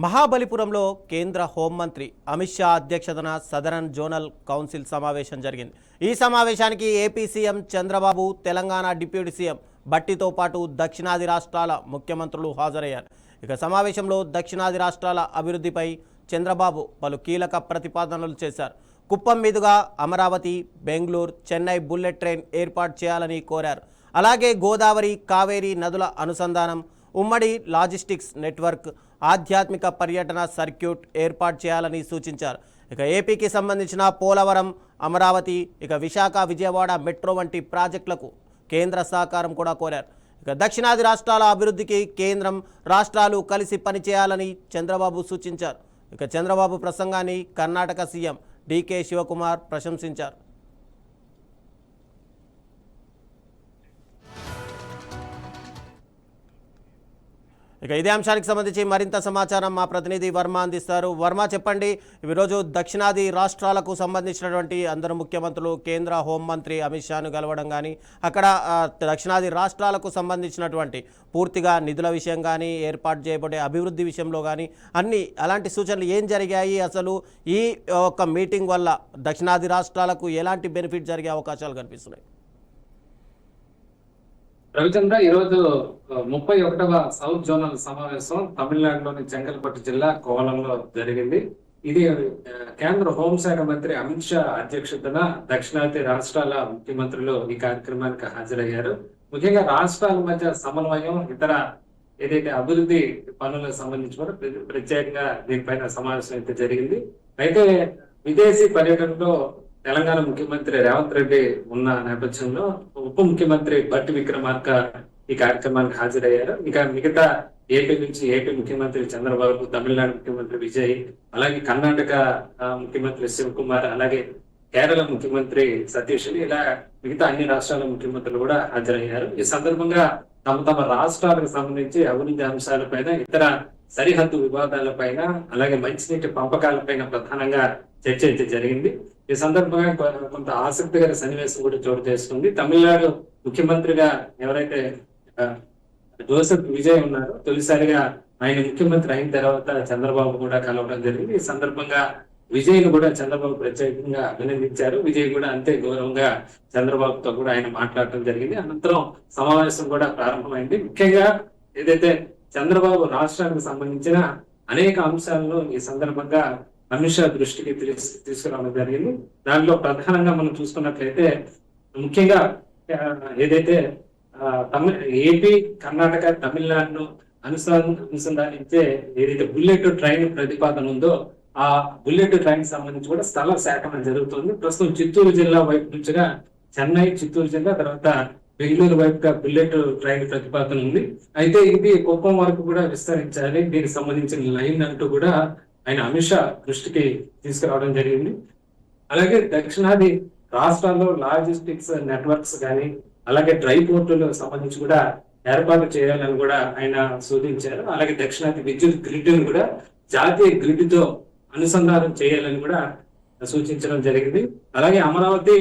మహాబలిపురంలో కేంద్ర హోంమంత్రి అమిత్ షా అధ్యక్షతన సదరన్ జోనల్ కౌన్సిల్ సమావేశం జరిగింది. ఈ సమావేశానికి AP CM Chandrababu, Telangana deputy CM బట్టితో పాటు దక్షిణాది రాష్ట్రాల ముఖ్యమంత్రులు హాజరయ్యారు. ఇక సమావేశంలో దక్షిణాది రాష్ట్రాల అభివృద్ధిపై చంద్రబాబు పలు కీలక ప్రతిపాదనలు చేశారు. కుప్పం మీదుగా అమరావతి, బెంగళూరు, చెన్నై బుల్లెట్ ట్రైన్ ఏర్పాటు చేయాలని కోరారు. అలాగే గోదావరి, కావేరీ నదుల అనుసంధానం, ఉమ్మడి లాజిస్టిక్స్ నెట్వర్క్, ఆధ్యాత్మిక పర్యటన సర్క్యూట్ ఏర్పాటు చేయాలని సూచించారు. ఇక ఏపీకి సంబంధించిన పోలవరం, అమరావతి, ఇక విశాఖ, విజయవాడ మెట్రో వంటి ప్రాజెక్టులకు కేంద్ర సహకారం కూడా కోరారు. ఇక దక్షిణాది రాష్ట్రాల అభివృద్ధికి కేంద్రం, రాష్ట్రాలు కలిసి పనిచేయాలని చంద్రబాబు సూచించారు. ఇక చంద్రబాబు ప్రసంగాన్ని కర్ణాటక సీఎం డీకే శివకుమార్ ప్రశంసించారు. ఇక ఇదే అంశానికి సంబంధించి మరింత సమాచారం మా ప్రతినిధి వర్మ అందిస్తారు. వర్మ, చెప్పండి, ఈరోజు దక్షిణాది రాష్ట్రాలకు సంబంధించినటువంటి అందరు ముఖ్యమంత్రులు కేంద్ర హోంమంత్రి అమిత్ షాను కలవడం కానీ, అక్కడ దక్షిణాది రాష్ట్రాలకు సంబంధించినటువంటి పూర్తిగా నిధుల విషయం కానీ, ఏర్పాటు చేయబడే అభివృద్ధి విషయంలో కానీ అన్ని అలాంటి సూచనలు ఏం జరిగాయి? అసలు ఈ ఒక్క మీటింగ్ వల్ల దక్షిణాది రాష్ట్రాలకు ఎలాంటి బెనిఫిట్ జరిగే అవకాశాలు కనిపిస్తున్నాయి? రవిచంద్ర, ఈరోజు 31వ సౌత్ జోనల్ సమావేశం తమిళనాడులోని చెంగల్పట్టు జిల్లా కోవలంలో జరిగింది. ఇది కేంద్ర హోంశాఖ మంత్రి అమిత్ షా అధ్యక్షతన దక్షిణాది రాష్ట్రాల ముఖ్యమంత్రులు ఈ కార్యక్రమానికి హాజరయ్యారు. ముఖ్యంగా రాష్ట్రాల మధ్య సమన్వయం, ఇతర ఏదైతే అభివృద్ధి పనులకు సంబంధించి కూడా ప్రత్యేకంగా దీనిపైన సమావేశం అయితే జరిగింది. అయితే విదేశీ పర్యటనలో తెలంగాణ ముఖ్యమంత్రి రేవంత్ రెడ్డి ఉన్న నేపథ్యంలో ఉప ముఖ్యమంత్రి భట్టి విక్రమార్క ఈ కార్యక్రమానికి హాజరయ్యారు. ఇక మిగతా ఏపీ నుంచి ఏపీ ముఖ్యమంత్రి చంద్రబాబు, తమిళనాడు ముఖ్యమంత్రి విజయ్, అలాగే కర్ణాటక ముఖ్యమంత్రి శివకుమార్, అలాగే కేరళ ముఖ్యమంత్రి సతీష్, ఇలా మిగతా అన్ని రాష్ట్రాల ముఖ్యమంత్రులు కూడా హాజరయ్యారు. ఈ సందర్భంగా తమ తమ రాష్ట్రాలకు సంబంధించి అభివృద్ధి అంశాలపైన, ఇతర సరిహద్దు వివాదాలపైన, అలాగే మంచినీటి పంపకాలపైన ప్రధానంగా చర్చ అయితే జరిగింది. ఈ సందర్భంగా కొంత ఆసక్తికర సన్నివేశం కూడా చోటు చేసుకుంది. తమిళనాడు ముఖ్యమంత్రిగా ఎవరైతే జోసెఫ్ విజయ్ ఉన్నారో, తొలిసారిగా ఆయన ముఖ్యమంత్రి అయిన తర్వాత చంద్రబాబు కూడా కలవడం జరిగింది. ఈ సందర్భంగా విజయ్ను కూడా చంద్రబాబు ప్రత్యేకంగా అభినందించారు. విజయ్ కూడా అంతే గౌరవంగా చంద్రబాబుతో కూడా ఆయన మాట్లాడటం జరిగింది. అనంతరం సమావేశం కూడా ప్రారంభమైంది. ముఖ్యంగా ఏదైతే చంద్రబాబు రాష్ట్రానికి సంబంధించిన అనేక అంశాలను ఈ సందర్భంగా అమిత్ షా దృష్టికి తీసుకురావడం జరిగింది. దానిలో ప్రధానంగా మనం చూసుకున్నట్లయితే ముఖ్యంగా ఏదైతే ఏపీ, కర్ణాటక, తమిళనాడును అనుసంధానించే ఏదైతే బుల్లెట్ ట్రైన్ ప్రతిపాదన ఉందో ఆ బుల్లెట్ ట్రైన్ సంబంధించి కూడా స్థల సేకరణ జరుగుతుంది. ప్రస్తుతం చిత్తూరు జిల్లా వైపు నుంచిగా చెన్నై, చిత్తూరు జిల్లా, తర్వాత బెంగళూరు వైపుగా బుల్లెట్ ట్రైన్ ప్రతిపాదన ఉంది. అయితే ఇది కుప్పం వరకు కూడా విస్తరించాలి, దీనికి సంబంధించిన లైన్ అంటూ కూడా ఆయన అమిత్ షా దృష్టికి తీసుకురావడం జరిగింది. అలాగే దక్షిణాది రాష్ట్రాల్లో లాజిస్టిక్స్ నెట్వర్క్స్ కానీ, అలాగే డ్రై పోర్టులకు సంబంధించి కూడా ఏర్పాటు చేయాలని కూడా ఆయన సూచించారు. అలాగే దక్షిణాది విద్యుత్ గ్రిడ్ ను కూడా జాతీయ గ్రిడ్ తో అనుసంధానం చేయాలని కూడా సూచించడం జరిగింది. అలాగే అమరావతి,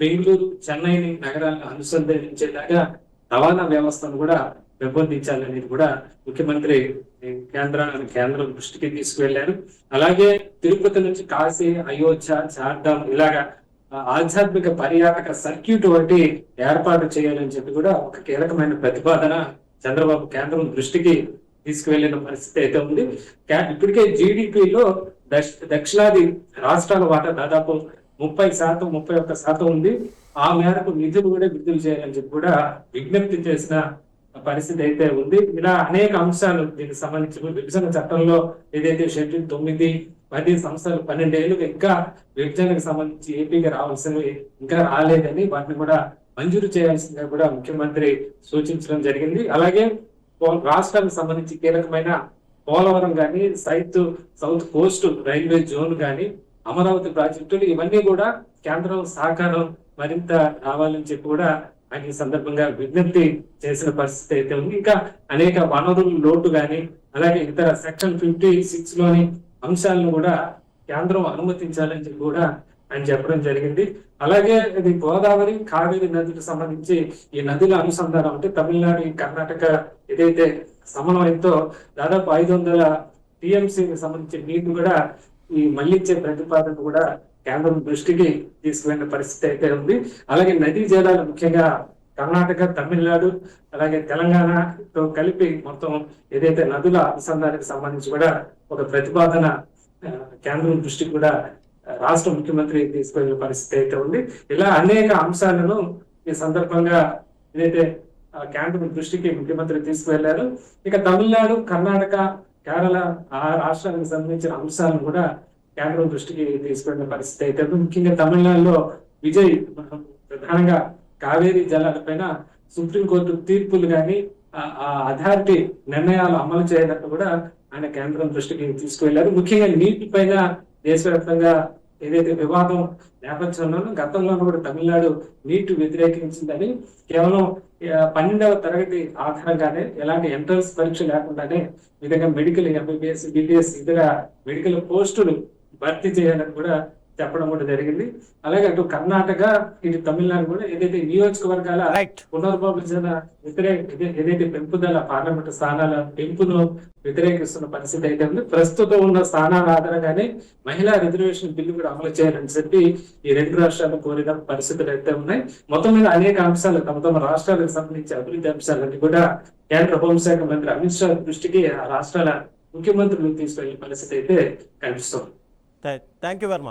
బెంగళూరు, చెన్నైని నగరాలను అనుసంధానించేలాగా రవాణా వ్యవస్థను కూడా పెంపొందించాలనేది కూడా ముఖ్యమంత్రి కేంద్రం దృష్టికి తీసుకువెళ్లారు. అలాగే తిరుపతి నుంచి కాశీ, అయోధ్య, చార్ధామ్ ఇలాగా ఆధ్యాత్మిక పర్యాటక సర్క్యూట్ వంటి ఏర్పాటు చేయాలని చెప్పి కూడా ఒక కీలకమైన ప్రతిపాదన చంద్రబాబు కేంద్రం దృష్టికి తీసుకువెళ్లిన పరిస్థితి అయితే ఉంది. ఇప్పటికే జీడిపిలో దక్షిణాది రాష్ట్రాల వాటా దాదాపు 30%, 31% ఉంది. ఆ మేరకు నిధులు కూడా విడుదల చేయాలని చెప్పి కూడా విజ్ఞప్తి చేసిన పరిస్థితి అయితే ఉంది. ఇలా అనేక అంశాలు దీనికి సంబంధించి విభజన చట్టంలో ఏదైతే షెడ్యూల్ 9, 10 సంస్థలు 12 ఏళ్ళుగా ఇంకా విభజనకు సంబంధించి ఏపీకి రావాల్సినవి ఇంకా రాలేదని వాటిని కూడా మంజూరు చేయాల్సిందిగా కూడా ముఖ్యమంత్రి సూచించడం జరిగింది. అలాగే రాష్ట్రానికి సంబంధించి కీలకమైన పోలవరం కానీ, సౌత్ కోస్ట్ రైల్వే జోన్ కానీ, అమరావతి ప్రాజెక్టులు ఇవన్నీ కూడా కేంద్రం సహకారం మరింత రావాలని చెప్పి కూడా ఆయన ఈ సందర్భంగా విజ్ఞప్తి చేసిన పరిస్థితి అయితే ఉంది. ఇంకా అనేక వనరుల లోటు కానీ, అలాగే ఇతర సెక్షన్ 56 లోని అంశాలను కూడా కేంద్రం అనుమతించాలని చెప్పి కూడా ఆయన చెప్పడం జరిగింది. అలాగే ఇది గోదావరి, కావేరి నదులకు సంబంధించి ఈ నదుల అనుసంధానం అంటే తమిళనాడు, కర్ణాటక ఏదైతే సమన్వయంతో దాదాపు 500 టిఎంసీకి సంబంధించిన నీటిని కూడా ఈ మళ్లించే ప్రతిపాదన కూడా కేంద్రం దృష్టికి తీసుకువెళ్ళిన పరిస్థితి అయితే ఉంది. అలాగే నదీ జలాలు ముఖ్యంగా కర్ణాటక, తమిళనాడు అలాగే తెలంగాణతో కలిపి మొత్తం ఏదైతే నదుల అనుసంధానానికి సంబంధించి కూడా ఒక ప్రతిపాదన కేంద్రం దృష్టికి కూడా రాష్ట్ర ముఖ్యమంత్రి తీసుకువెళ్ళిన పరిస్థితి అయితే ఉంది. ఇలా అనేక అంశాలను ఈ సందర్భంగా ఏదైతే కేంద్రం దృష్టికి ముఖ్యమంత్రి తీసుకువెళ్లారు. ఇక తమిళనాడు, కర్ణాటక, కేరళ ఆ రాష్ట్రానికి సంబంధించిన అంశాలను కూడా కేంద్రం దృష్టికి తీసుకువెళ్ళిన పరిస్థితి అయితే ఉంది. ముఖ్యంగా తమిళనాడులో విజయ్ ప్రధానంగా కావేరీ జలాలపైన సుప్రీంకోర్టు తీర్పులు కానీ ఆ అథారిటీ నిర్ణయాలు అమలు చేయడానికి కూడా ఆయన కేంద్రం దృష్టికి తీసుకువెళ్లారు. ముఖ్యంగా నీటి పైన దేశవ్యాప్తంగా ఏదైతే వివాదం నేపథ్యంలోనూ గతంలోనూ కూడా తమిళనాడు నీటి వ్యతిరేకించిందని కేవలం 12వ తరగతి ఆధారంగానే ఎలాంటి ఎంట్రన్స్ పరీక్ష లేకుండానే విధంగా మెడికల్ ఎంబీబీఎస్, బీటీఎస్ ఇతర మెడికల్ పోస్టులు భర్తీ చేయాలని కూడా చెప్పడం కూడా జరిగింది. అలాగే అటు కర్ణాటక, ఇటు తమిళనాడు కూడా ఏదైతే నియోజకవర్గాల పునర్విభజన ఏదైతే పెంపుదల పార్లమెంటు స్థానాల పెంపును వ్యతిరేకిస్తున్న పరిస్థితి అయితే ఉంది. ప్రస్తుతం ఉన్న స్థానాల ఆధారంగానే మహిళా రిజర్వేషన్ బిల్లు కూడా అమలు చేయాలని చెప్పి ఈ రెండు రాష్ట్రాలు కోరిన పరిస్థితులు అయితే ఉన్నాయి. మొత్తం మీద అనేక అంశాలు తమ తమ రాష్ట్రాలకు సంబంధించి అభివృద్ధి అంశాలన్నీ కూడా కేంద్ర హోంశాఖ మంత్రి అమిత్ షా దృష్టికి ఆ రాష్ట్రాల ముఖ్యమంత్రులు తీసుకెళ్లే పరిస్థితి అయితే కనిపిస్తుంది. Thank you Varma.